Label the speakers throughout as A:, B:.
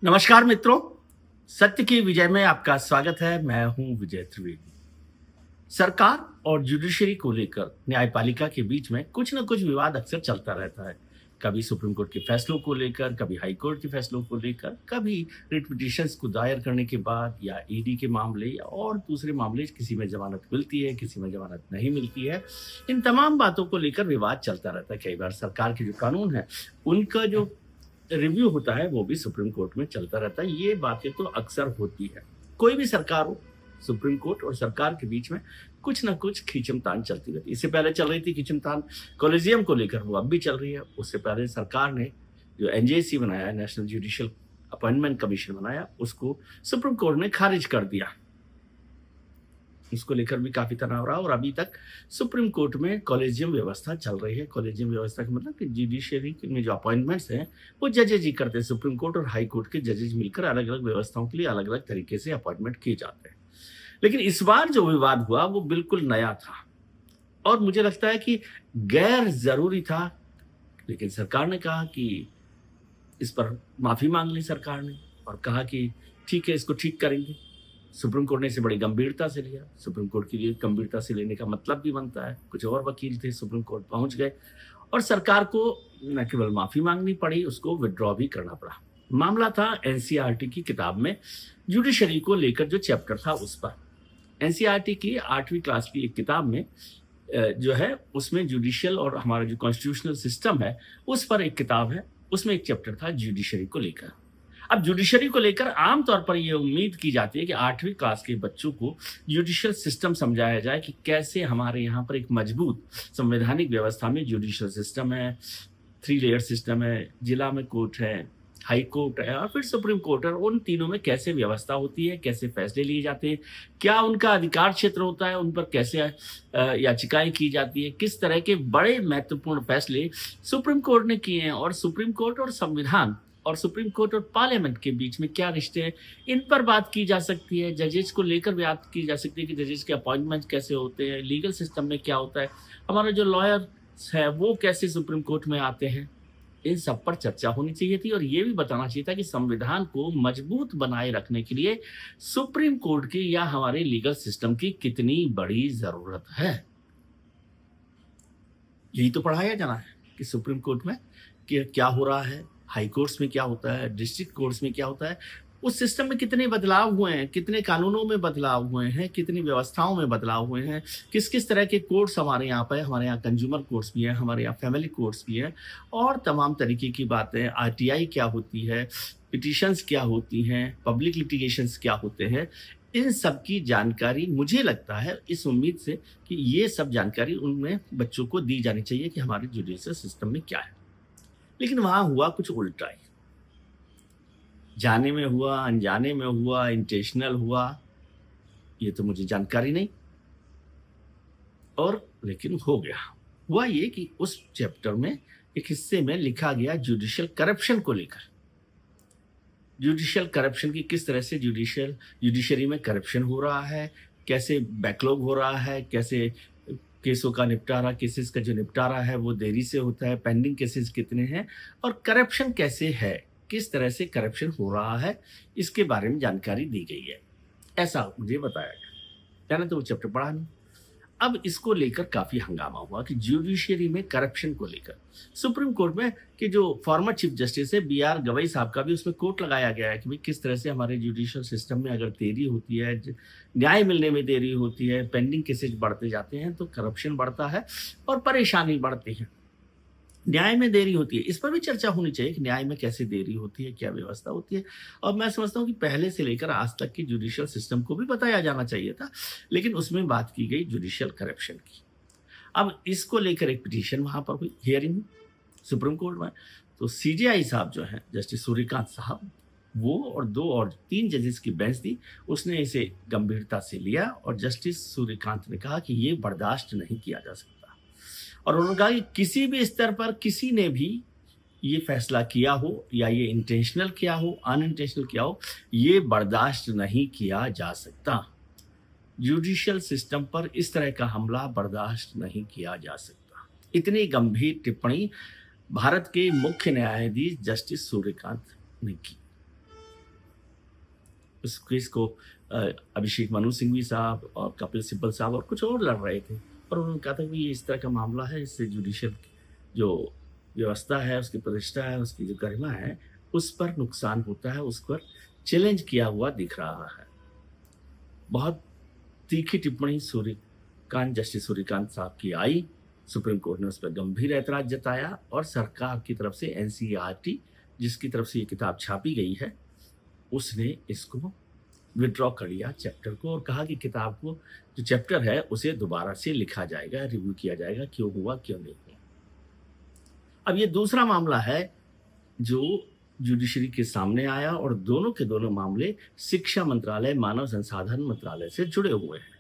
A: नमस्कार मित्रों, सत्य की विजय में आपका स्वागत है। मैं हूं विजय त्रिवेदी। सरकार और जुडिशरी को लेकर न्यायपालिका के बीच में कुछ न कुछ विवाद अक्सर चलता रहता है। कभी सुप्रीम कोर्ट के फैसलों को लेकर, कभी हाई कोर्ट के फैसलों को लेकर, कभी रिट पिटिशंस को दायर करने के बाद या ईडी के मामले या और दूसरे मामले, किसी में जमानत मिलती है, किसी में जमानत नहीं मिलती है। इन तमाम बातों को लेकर विवाद चलता रहता है। कई बार सरकार के जो कानून है उनका जो रिव्यू होता है वो भी सुप्रीम कोर्ट में चलता रहता है। ये बातें तो अक्सर होती है। कोई भी सरकार हो, सुप्रीम कोर्ट और सरकार के बीच में कुछ ना कुछ खींचतान चलती रहती है। इससे पहले चल रही थी खींचतान कॉलेजियम को लेकर, वो अब भी चल रही है। उससे पहले सरकार ने जो एनजेसी बनाया, नेशनल जुडिशियल अपॉइंटमेंट कमीशन बनाया, उसको सुप्रीम कोर्ट ने खारिज कर दिया। इसको लेकर भी काफी तनाव रहा और अभी तक सुप्रीम कोर्ट में कॉलेजियम व्यवस्था चल रही है। कॉलेजियम व्यवस्था का मतलब कि जुडिशरी में जो अपॉइंटमेंट्स हैं वो जजेज ही करते हैं। सुप्रीम कोर्ट और हाई कोर्ट के जजेज मिलकर अलग अलग व्यवस्थाओं के लिए अलग अलग तरीके से अपॉइंटमेंट किए जाते हैं। लेकिन इस बार जो विवाद हुआ वो बिल्कुल नया था और मुझे लगता है कि गैर जरूरी था। लेकिन सरकार ने कहा कि इस पर माफी मांग ली सरकार ने और कहा कि ठीक है, इसको ठीक करेंगे। सुप्रीम कोर्ट ने इसे बड़ी गंभीरता से लिया। सुप्रीम कोर्ट के लिए गंभीरता से लेने का मतलब भी बनता है। कुछ और वकील थे, सुप्रीम कोर्ट पहुंच गए और सरकार को न केवल माफी मांगनी पड़ी, उसको विड्रॉ भी करना पड़ा। मामला था एनसीईआरटी की किताब में जुडिशरी को लेकर जो चैप्टर था उस पर। एनसीईआरटी की 8वीं क्लास की एक किताब में जो है उसमें जुडिशियल और हमारा जो कॉन्स्टिट्यूशनल सिस्टम है उस पर एक किताब है। उसमें एक चैप्टर था जुडिशरी को लेकर। अब जुडिशरी को लेकर आमतौर पर यह उम्मीद की जाती है कि 8वीं क्लास के बच्चों को जुडिशियल सिस्टम समझाया जाए कि कैसे हमारे यहाँ पर एक मजबूत संवैधानिक व्यवस्था में जुडिशियल सिस्टम है, 3 लेयर सिस्टम है, जिला में कोर्ट है, हाई कोर्ट है और फिर सुप्रीम कोर्ट है। उन तीनों में कैसे व्यवस्था होती है, कैसे फैसले लिए जाते हैं, क्या उनका अधिकार क्षेत्र होता है, उन पर कैसे याचिकाएं की जाती है, किस तरह के बड़े महत्वपूर्ण फैसले सुप्रीम कोर्ट ने किए हैं और सुप्रीम कोर्ट और संविधान और सुप्रीम कोर्ट और पार्लियामेंट के बीच में क्या रिश्ते हैं, इन पर बात की जा सकती है। जजेस को लेकर बात की जा सकती है कि जजेस के अपॉइंटमेंट कैसे होते हैं, लीगल सिस्टम में क्या होता है, हमारे जो लॉयर्स है वो कैसे सुप्रीम कोर्ट में आते हैं। इन सब पर चर्चा होनी चाहिए थी और ये भी बताना चाहिए था कि संविधान को मजबूत बनाए रखने के लिए सुप्रीम कोर्ट की या हमारे लीगल सिस्टम की कितनी बड़ी जरूरत है। यही तो पढ़ाया जाना है कि सुप्रीम कोर्ट में क्या हो रहा है, हाई कोर्ट्स में क्या होता है, डिस्ट्रिक्ट कोर्ट्स में क्या होता है, उस सिस्टम में कितने बदलाव हुए हैं, कितने कानूनों में बदलाव हुए हैं, कितनी व्यवस्थाओं में बदलाव हुए हैं, किस किस तरह के कोर्ट्स हमारे यहाँ पे। हमारे यहाँ कंज्यूमर कोर्ट्स भी हैं, हमारे यहाँ फैमिली कोर्ट्स भी हैं और तमाम तरीके की बातें। आरटीआई क्या होती है, पिटिशंस क्या होती हैं, पब्लिक लिटिगेशंस क्या होते हैं, इन सब की जानकारी मुझे लगता है इस उम्मीद से कि ये सब जानकारी उनमें बच्चों को दी जानी चाहिए कि हमारे जुडिशियल सिस्टम में क्या है। लेकिन वहां हुआ कुछ उल्टा ही। जाने में हुआ, अनजाने में हुआ, इंटेंशनल हुआ, ये तो मुझे जानकारी नहीं। और लेकिन हो गया। हुआ ये कि उस चैप्टर में एक हिस्से में लिखा गया जुडिशियल करप्शन को लेकर। जुडिशियल करप्शन की किस तरह से जुडिशरी में करप्शन हो रहा है, कैसे बैकलॉग हो रहा है, कैसे केसों का निपटारा, केसेस का जो निपटारा है वो देरी से होता है, पेंडिंग केसेस कितने हैं और करप्शन कैसे है, किस तरह से करप्शन हो रहा है, इसके बारे में जानकारी दी गई है। ऐसा मुझे बताया गया। मैंने तो वो चैप्टर पढ़ा नहीं। अब इसको लेकर काफी हंगामा हुआ कि जुडिशरी में करप्शन को लेकर सुप्रीम कोर्ट में कि जो फॉर्मर चीफ जस्टिस है BR गवई साहब का भी उसमें कोर्ट लगाया गया है कि भाई किस तरह से हमारे जुडिशियल सिस्टम में अगर देरी होती है, न्याय मिलने में देरी होती है, पेंडिंग केसेज बढ़ते जाते हैं तो करप्शन बढ़ता है और परेशानी बढ़ती है। न्याय में देरी होती है, इस पर भी चर्चा होनी चाहिए कि न्याय में कैसे देरी होती है, क्या व्यवस्था होती है। और मैं समझता हूँ कि पहले से लेकर आज तक की जुडिशियल सिस्टम को भी बताया जाना चाहिए था, लेकिन उसमें बात की गई जुडिशियल करप्शन की। अब इसको लेकर एक पिटीशन वहां पर हुई, हियरिंग सुप्रीम कोर्ट में। तो CJI साहब जो है, जस्टिस सूर्यकांत साहब, वो और 2 और 3 जजेस की बेंच थी, उसने इसे गंभीरता से लिया और जस्टिस सूर्यकांत ने कहा कि ये बर्दाश्त नहीं किया जा सकता। और उन्होंने कहा कि किसी भी स्तर पर किसी ने भी ये फैसला किया हो या ये इंटेंशनल किया हो, अनइंटेंशनल किया हो, ये बर्दाश्त नहीं किया जा सकता। जुडिशियल सिस्टम पर इस तरह का हमला बर्दाश्त नहीं किया जा सकता। इतनी गंभीर टिप्पणी भारत के मुख्य न्यायाधीश जस्टिस सूर्यकांत ने की। उस केस को अभिषेक मनु सिंघवी साहब और कपिल सिब्बल साहब और कुछ और लड़ रहे थे, और उन्होंने कहा था कि ये इस तरह का मामला है, इससे जुडिशियल जो व्यवस्था है, उसकी प्रतिष्ठा है, उसकी जो गरिमा है, उस पर नुकसान होता है, उस पर चैलेंज किया हुआ दिख रहा है। बहुत तीखी टिप्पणी जस्टिस सूर्यकांत साहब की आई, सुप्रीम कोर्ट ने उस पर गंभीर ऐतराज जताया और सरकार की तरफ से एनसीईआरटी, जिसकी तरफ से ये किताब छापी गई है, उसने इसको विड्रॉ कर लिया चैप्टर को, और कहा कि किताब को जो चैप्टर है उसे दोबारा से लिखा जाएगा, रिव्यू किया जाएगा, क्यों हुआ क्यों नहीं हुआ। अब ये दूसरा मामला है जो जुडिशरी के सामने आया, और दोनों के दोनों मामले शिक्षा मंत्रालय, मानव संसाधन मंत्रालय से जुड़े हुए हैं।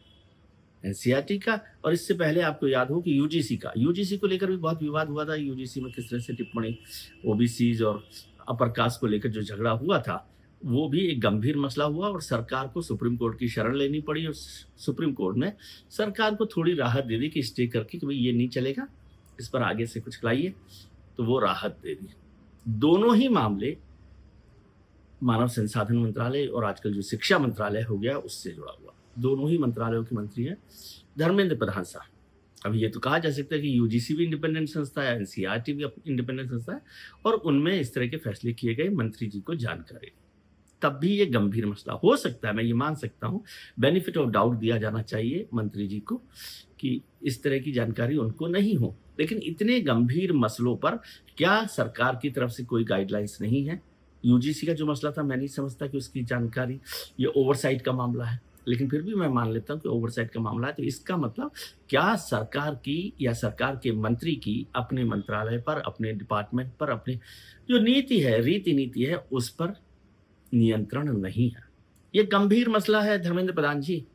A: एनसीईआरटी का, और इससे पहले आपको याद हो कि यूजीसी को लेकर भी बहुत विवाद हुआ था। यूजीसी में किस तरह से टिप्पणी, ओबीसीज और अपर कास्ट को लेकर जो झगड़ा हुआ था, वो भी एक गंभीर मसला हुआ, और सरकार को सुप्रीम कोर्ट की शरण लेनी पड़ी, और सुप्रीम कोर्ट ने सरकार को थोड़ी राहत दे दी कि स्टे करके कि भाई ये नहीं चलेगा, इस पर आगे से कुछ लाइए, तो वो राहत दे दी। दोनों ही मामले मानव संसाधन मंत्रालय और आजकल जो शिक्षा मंत्रालय हो गया उससे जुड़ा हुआ। दोनों ही मंत्रालयों के मंत्री हैं धर्मेंद्र प्रधान साहब। अब ये तो कहा जा सकता है कि यूजीसी भी इंडिपेंडेंट संस्था है, एनसीईआरटी भी इंडिपेंडेंट संस्था है, और उनमें इस तरह के फैसले किए गए, मंत्री जी को जानकारी, तब भी ये गंभीर मसला हो सकता है। मैं ये मान सकता हूँ, बेनिफिट ऑफ डाउट दिया जाना चाहिए मंत्री जी को कि इस तरह की जानकारी उनको नहीं हो, लेकिन इतने गंभीर मसलों पर क्या सरकार की तरफ से कोई गाइडलाइंस नहीं है? यूजीसी का जो मसला था, मैं नहीं समझता कि उसकी जानकारी, ये ओवरसाइट का मामला है, लेकिन फिर भी मैं मान लेता हूँ कि ओवरसाइट का मामला है, तो इसका मतलब क्या सरकार की या सरकार के मंत्री की अपने मंत्रालय पर, अपने डिपार्टमेंट पर, अपने जो नीति है, रीति नीति है, उस पर नियंत्रण नहीं है। ये गंभीर मसला है धर्मेंद्र प्रधान जी।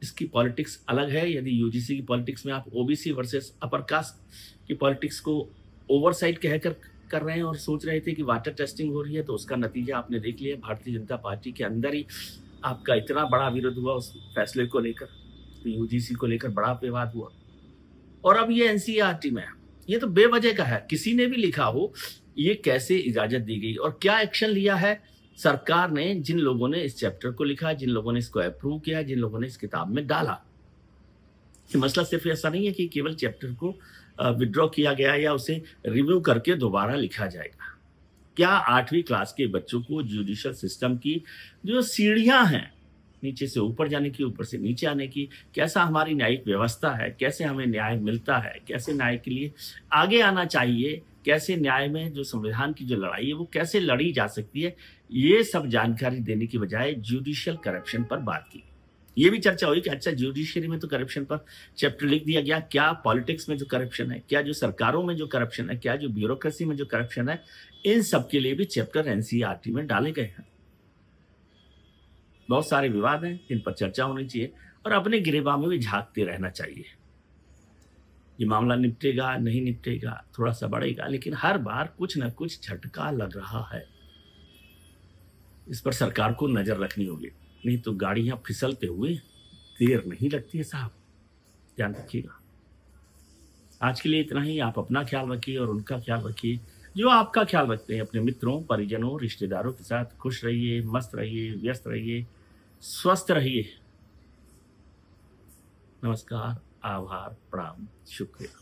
A: इसकी पॉलिटिक्स अलग है। यदि यूजीसी की पॉलिटिक्स में आप ओबीसी वर्सेस अपर कास्ट की पॉलिटिक्स को ओवरसाइट कहकर कर रहे हैं और सोच रहे थे कि वाटर टेस्टिंग हो रही है, तो उसका नतीजा आपने देख लिया। भारतीय जनता पार्टी के अंदर ही आपका इतना बड़ा विरोध हुआ उस फैसले को लेकर, तो यूजीसी को लेकर बड़ा विवाद हुआ, और अब ये एनसीईआरटी में है। ये तो बेवजह का है, किसी ने भी लिखा हो, ये कैसे इजाजत दी गई और क्या एक्शन लिया है सरकार ने, जिन लोगों ने इस चैप्टर को लिखा, जिन लोगों ने इसको अप्रूव किया, जिन लोगों ने इस किताब में डाला। कि मसला सिर्फ ऐसा नहीं है कि केवल चैप्टर को विड्रॉ किया गया या उसे रिव्यू करके दोबारा लिखा जाएगा। क्या 8वीं क्लास के बच्चों को जुडिशियल सिस्टम की जो सीढ़ियां हैं, नीचे से ऊपर जाने की, ऊपर से नीचे आने की, कैसा हमारी न्यायिक व्यवस्था है, कैसे हमें न्याय मिलता है, कैसे न्याय के लिए आगे आना चाहिए, कैसे न्याय में जो संविधान की जो लड़ाई है वो कैसे लड़ी जा सकती है, ये सब जानकारी देने की बजाय जुडिशियल करप्शन पर बात की। ये भी चर्चा हुई कि अच्छा, जुडिशियरी में तो करप्शन पर चैप्टर लिख दिया गया, क्या पॉलिटिक्स में जो करप्शन है, क्या जो सरकारों में जो करप्शन है, क्या जो ब्यूरोक्रेसी में जो करप्शन है, इन सब के लिए भी चैप्टर एनसीईआरटी में डाले गए हैं। बहुत सारे विवाद हैं, इन पर चर्चा होनी चाहिए और अपने गिरेबान में भी झांकते रहना चाहिए। ये मामला निपटेगा नहीं निपटेगा, थोड़ा सा बढ़ेगा, लेकिन हर बार कुछ ना कुछ झटका लग रहा है। इस पर सरकार को नजर रखनी होगी, नहीं तो गाड़ियां फिसलते हुए देर नहीं लगती है साहब, ध्यान रखिएगा। आज के लिए इतना ही। आप अपना ख्याल रखिए और उनका ख्याल रखिए जो आपका ख्याल रखते हैं। अपने मित्रों, परिजनों, रिश्तेदारों के साथ खुश रहिए, मस्त रहिए, व्यस्त रहिए, स्वस्थ रहिए। नमस्कार, आभार, प्रणाम, शुक्रिया।